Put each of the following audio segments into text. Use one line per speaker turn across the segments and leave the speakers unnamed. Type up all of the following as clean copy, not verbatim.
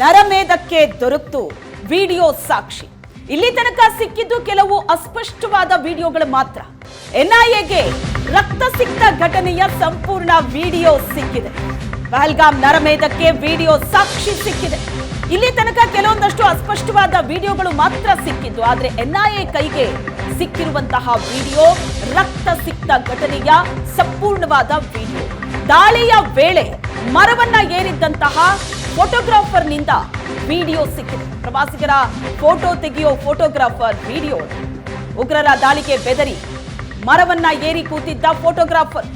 ನರಮೇಧಕ್ಕೆ ದೊರಕಿತು ವಿಡಿಯೋ ಸಾಕ್ಷಿ. ಇಲ್ಲಿ ತನಕ ಸಿಕ್ಕಿದ್ದು ಕೆಲವು ಅಸ್ಪಷ್ಟವಾದ ವಿಡಿಯೋಗಳು ಮಾತ್ರ. ಎನ್ಐಎಗೆ ರಕ್ತ ಸಿಕ್ತ ಘಟನೆಯ ಸಂಪೂರ್ಣ ವಿಡಿಯೋ ಸಿಕ್ಕಿದೆ. ಪಹಲ್ಗಾಮ್ ನರಮೇಧಕ್ಕೆ ವಿಡಿಯೋ ಸಾಕ್ಷಿ ಸಿಕ್ಕಿದೆ. ಇಲ್ಲಿ ತನಕ ಕೆಲವೊಂದಷ್ಟು ಅಸ್ಪಷ್ಟವಾದ ವಿಡಿಯೋಗಳು ಮಾತ್ರ ಸಿಕ್ಕಿದ್ದು. ಆದ್ರೆ ಎನ್ಐಎ ಕೈಗೆ ಸಿಕ್ಕಿರುವಂತಹ ವಿಡಿಯೋ ರಕ್ತ ಸಿಕ್ತ ಘಟನೆಯ ಸಂಪೂರ್ಣವಾದ ವಿಡಿಯೋ. ದಾಳಿಯ ವೇಳೆ ಮರವನ್ನ ಏರಿದ್ದಂತಹ ಫೋಟೋಗ್ರಾಫರ್ನಿಂದ ವಿಡಿಯೋ ಸಿಕ್ಕಿದೆ. ಪ್ರವಾಸಿಗರ ಫೋಟೋ ತೆಗೆಯೋ ಫೋಟೋಗ್ರಾಫರ್ ವಿಡಿಯೋ. ಉಗ್ರರ ದಾಳಿಗೆ ಬೆದರಿ ಮರವನ್ನ ಏರಿ ಕೂತಿದ್ದ ಫೋಟೋಗ್ರಾಫರ್.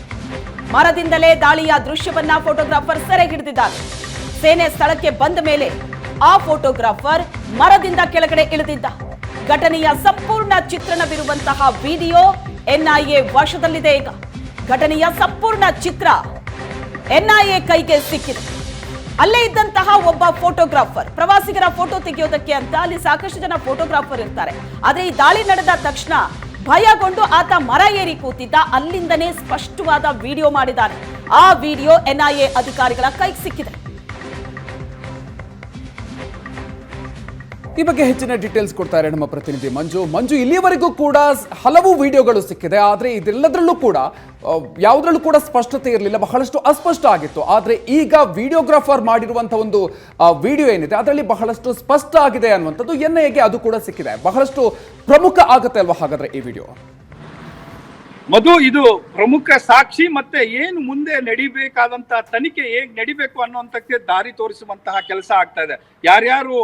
ಮರದಿಂದಲೇ ದಾಳಿಯ ದೃಶ್ಯವನ್ನ ಫೋಟೋಗ್ರಾಫರ್ ಸೆರೆ ಹಿಡಿದಿದ್ದಾರೆ. ಸೇನೆ ಸ್ಥಳಕ್ಕೆ ಬಂದ ಮೇಲೆ ಆ ಫೋಟೋಗ್ರಾಫರ್ ಮರದಿಂದ ಕೆಳಗಡೆ ಇಳಿದಿದ್ದ. ಘಟನೆಯ ಸಂಪೂರ್ಣ ಚಿತ್ರಣವಿರುವಂತಹ ವಿಡಿಯೋ ಎನ್ಐಎ ವಶದಲ್ಲಿದೆ. ಈಗ ಘಟನೆಯ ಸಂಪೂರ್ಣ ಚಿತ್ರ ಎನ್ಐಎ ಕೈಗೆ ಸಿಕ್ಕಿದೆ. ಅಲ್ಲೇ ಇದ್ದಂತಹ ಒಬ್ಬ ಫೋಟೋಗ್ರಾಫರ್ ಪ್ರವಾಸಿಗರ ಫೋಟೋ ತೆಗೆಯೋದಕ್ಕೆ ಅಂತ ಅಲ್ಲಿ ಸಾಕಷ್ಟು ಜನ ಫೋಟೋಗ್ರಾಫರ್ ಇರ್ತಾರೆ. ಆದ್ರೆ ಈ ದಾಳಿ ನಡೆದ ತಕ್ಷಣ ಭಯಗೊಂಡು ಆತ ಮರ ಏರಿ ಕೂತಿದ್ದ. ಅಲ್ಲಿಂದನೇ ಸ್ಪಷ್ಟವಾದ ವಿಡಿಯೋ ಮಾಡಿದ್ದಾನೆ. ಆ ವಿಡಿಯೋ ಎನ್ಐಎ ಅಧಿಕಾರಿಗಳ ಕೈಗೆ ಸಿಕ್ಕಿದೆ.
ಈ ಬಗ್ಗೆ ಹೆಚ್ಚಿನ ಡೀಟೇಲ್ಸ್ ಕೊಡ್ತಾರೆ ನಮ್ಮ ಪ್ರತಿನಿಧಿ ಮಂಜು. ಇಲ್ಲಿಯವರೆಗೂ ಕೂಡ ಹಲವು ವಿಡಿಯೋಗಳು ಸಿಕ್ಕಿದೆ. ಆದರೆ ಇದೆಲ್ಲದರಲ್ಲೂ ಕೂಡ ಯಾವುದ್ರಲ್ಲೂ ಕೂಡ ಸ್ಪಷ್ಟತೆ ಇರಲಿಲ್ಲ, ಬಹಳಷ್ಟು ಅಸ್ಪಷ್ಟ ಆಗಿತ್ತು. ಆದರೆ ಈಗ ವಿಡಿಯೋಗ್ರಾಫರ್ ಮಾಡಿರುವಂತಹ ಒಂದು ವಿಡಿಯೋ ಏನಿದೆ ಅದರಲ್ಲಿ ಬಹಳಷ್ಟು ಸ್ಪಷ್ಟ ಆಗಿದೆ ಅನ್ನುವಂಥದ್ದು ಎನ್ಐಎಗೆ ಅದು ಕೂಡ ಸಿಕ್ಕಿದೆ. ಬಹಳಷ್ಟು ಪ್ರಮುಖ ಆಗುತ್ತೆ ಅಲ್ವಾ ಹಾಗಾದ್ರೆ ಈ ವಿಡಿಯೋ?
ಮಧು, ಇದು ಪ್ರಮುಖ ಸಾಕ್ಷಿ ಮತ್ತೆ ಏನು ಮುಂದೆ ನಡಿಬೇಕಾದಂತ ತನಿಖೆ ಹೇಗ್ ನಡಿಬೇಕು ಅನ್ನುವಂಥಕ್ಕೆ ದಾರಿ ತೋರಿಸುವಂತಹ ಕೆಲಸ ಆಗ್ತಾ ಇದೆ. ಯಾರ್ಯಾರು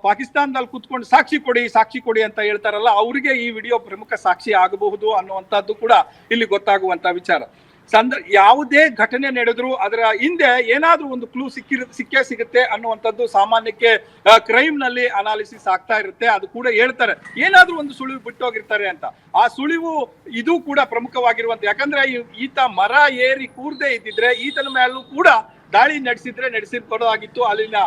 ಪಾಕಿಸ್ತಾನದಲ್ಲಿ ಕುತ್ಕೊಂಡು ಸಾಕ್ಷಿ ಕೊಡಿ ಅಂತ ಹೇಳ್ತಾರಲ್ಲ, ಅವರಿಗೆ ಈ ವಿಡಿಯೋ ಪ್ರಮುಖ ಸಾಕ್ಷಿ ಆಗಬಹುದು ಅನ್ನುವಂಥದ್ದು ಕೂಡ ಇಲ್ಲಿ ಗೊತ್ತಾಗುವಂತ ವಿಚಾರ. ಯಾವುದೇ ಘಟನೆ ನಡೆದ್ರು ಅದರ ಹಿಂದೆ ಏನಾದ್ರೂ ಒಂದು ಕ್ಲೂ ಸಿಕ್ಕೇ ಸಿಗುತ್ತೆ ಅನ್ನುವಂಥದ್ದು ಸಾಮಾನ್ಯಕ್ಕೆ ಕ್ರೈಮ್ ನಲ್ಲಿ ಅನಾಲಿಸಿಸ್ ಆಗ್ತಾ ಇರುತ್ತೆ. ಅದು ಕೂಡ ಹೇಳ್ತಾರೆ ಏನಾದ್ರೂ ಒಂದು ಸುಳಿವು ಬಿಟ್ಟೋಗಿರ್ತಾರೆ ಅಂತ. ಆ ಸುಳಿವು ಇದು ಕೂಡ ಪ್ರಮುಖವಾಗಿರುವಂತ. ಯಾಕಂದ್ರೆ ಈತ ಮರ ಏರಿ ಕೂರ್ದೇ ಇದ್ದಿದ್ರೆ ಈತನ ಮೇಲೂ ಕೂಡ ದಾಳಿ ನಡೆಸಿಕೊಡೋದಾಗಿತ್ತು. ಅಲ್ಲಿನ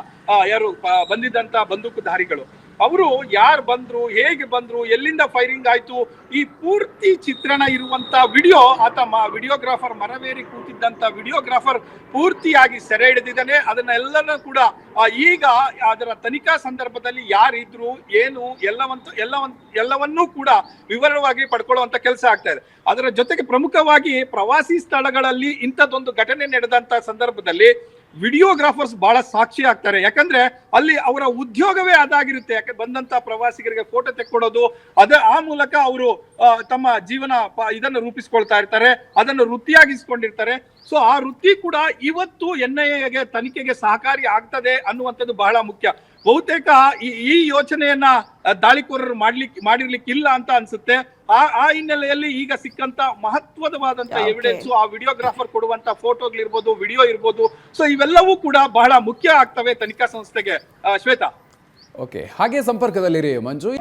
ಯಾರು ಬಂದಿದ್ದಂತ ಬಂದೂಕುಧಾರಿಗಳು ಅವರು ಯಾರು ಬಂದ್ರು, ಹೇಗೆ ಬಂದ್ರು, ಎಲ್ಲಿಂದ ಫೈರಿಂಗ್ ಆಯ್ತು, ಈ ಪೂರ್ತಿ ಚಿತ್ರಣ ಇರುವಂತ ವಿಡಿಯೋ ಆತ ವಿಡಿಯೋಗ್ರಾಫರ್ ಮರವೇರಿ ಕೂತಿದ್ದಂತ ವಿಡಿಯೋಗ್ರಾಫರ್ ಪೂರ್ತಿಯಾಗಿ ಸೆರೆ ಹಿಡಿದಿದ್ದಾನೆ. ಅದನ್ನೆಲ್ಲನೂ ಕೂಡ ಈಗ ಅದರ ತನಿಖಾ ಸಂದರ್ಭದಲ್ಲಿ ಯಾರಿದ್ರು ಏನು ಎಲ್ಲವನ್ನೂ ಕೂಡ ವಿವರವಾಗಿ ಪಡ್ಕೊಳ್ಳುವಂತ ಕೆಲಸ ಆಗ್ತಾ ಇದೆ. ಅದರ ಜೊತೆಗೆ ಪ್ರಮುಖವಾಗಿ ಪ್ರವಾಸಿ ಸ್ಥಳಗಳಲ್ಲಿ ಇಂಥದ್ದೊಂದು ಘಟನೆ ನಡೆದಂತ ಸಂದರ್ಭದಲ್ಲಿ ವಿಡಿಯೋಗ್ರಾಫರ್ಸ್ ಬಹಳ ಸಾಕ್ಷಿ ಆಗ್ತಾರೆ. ಯಾಕಂದ್ರೆ ಅಲ್ಲಿ ಅವರ ಉದ್ಯೋಗವೇ ಅದಾಗಿರುತ್ತೆ. ಯಾಕೆ ಬಂದಂತ ಪ್ರವಾಸಿಗರಿಗೆ ಫೋಟೋ ತೆಕ್ಕೊಡೋದು, ಆ ಮೂಲಕ ಅವರು ತಮ್ಮ ಜೀವನ ಇದನ್ನು ರೂಪಿಸ್ಕೊಳ್ತಾ ಇರ್ತಾರೆ, ಅದನ್ನು ವೃತ್ತಿಯಾಗಿಸ್ಕೊಂಡಿರ್ತಾರೆ. ಸೊ ಆ ವೃತ್ತಿ ಕೂಡ ಇವತ್ತು ಎನ್ಐಎಗೆ ತನಿಖೆಗೆ ಸಹಕಾರಿ ಆಗ್ತದೆ ಅನ್ನುವಂಥದ್ದು ಬಹಳ ಮುಖ್ಯ. ಬಹುತೇಕ ಈ ಯೋಚನೆಯನ್ನ ದಾಳಿಕೋರರು ಮಾಡಿರ್ಲಿಕ್ಕಿಲ್ಲ ಅಂತ ಅನ್ಸುತ್ತೆ. ಆ ಹಿನ್ನೆಲೆಯಲ್ಲಿ ಈಗ ಸಿಕ್ಕಂತ ಮಹತ್ವದವಾದಂತ ಎವಿಡೆನ್ಸ್, ಆ ವಿಡಿಯೋಗ್ರಾಫರ್ ಕೊಡುವಂತ ಫೋಟೋಗಳಿರ್ಬೋದು, ವಿಡಿಯೋ ಇರ್ಬೋದು, ಸೊ ಇವೆಲ್ಲವೂ ಕೂಡ ಬಹಳ ಮುಖ್ಯ ಆಗ್ತವೆ ತನಿಖಾ ಸಂಸ್ಥೆಗೆ. ಶ್ವೇತಾ,
ಓಕೆ, ಹಾಗೆ ಸಂಪರ್ಕದಲ್ಲಿರಿ ಮಂಜು.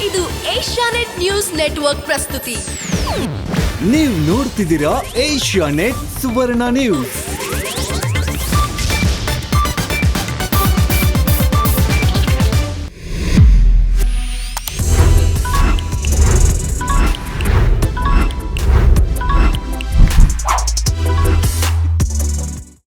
ಇದು ಏಷ್ಯಾನೆಟ್ ನ್ಯೂಸ್ ನೆಟ್ವರ್ಕ್ ಪ್ರಸ್ತುತಿ.
ನೀವು ನೋಡ್ತಿದ್ದೀರಾ ಏಷ್ಯಾನೆಟ್ ಸುವರ್ಣ ನ್ಯೂಸ್.